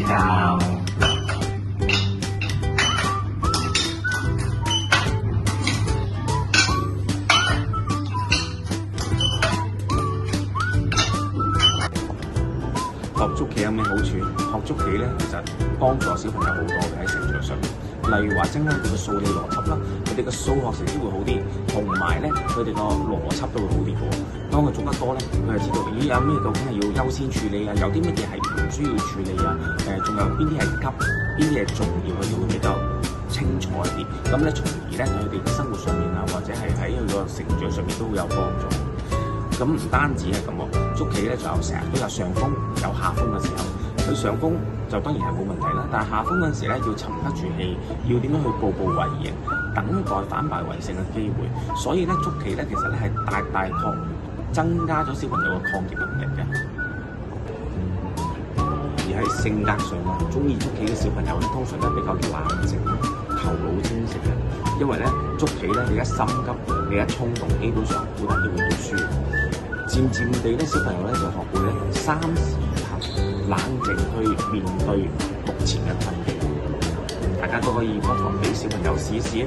教。學捉棋有咩好處？學捉棋咧，其實幫助小朋友好多嘅喺成長上面。例如話增加佢嘅數理邏輯啦，佢哋嘅數學成績會好啲，同埋咧佢哋個邏輯都會好啲嘅喎。當佢捉得多咧，佢就知道咦有咩究竟係要優先處理啊，有啲乜嘢係唔需要處理啊？仲有邊啲係急，邊啲係重要，佢哋會比較清楚一啲。咁咧，從而咧佢哋生活上面啊，或者係喺佢個成長上面都會有幫助。咁唔單止係咁喎，捉棋咧就有成日都有上風有下風嘅時候，佢上風就當然係冇問題啦，但係下風嗰陣時咧要沉得住氣，要點樣去步步為營，等待反敗為勝嘅機會。所以咧捉棋咧其實咧係大大增加咗小朋友嘅抗擊能力嘅。而喺性格上啊，中意捉棋嘅小朋友咧，通常都係比較冷靜、頭腦清晰嘅，因為咧捉棋咧你一心急，你一衝動，基本上好大機會都輸。漸漸地咧，小朋友咧就學會咧三時而行，冷靜去面對目前嘅困境。大家都可以不妨俾小朋友試一試啊！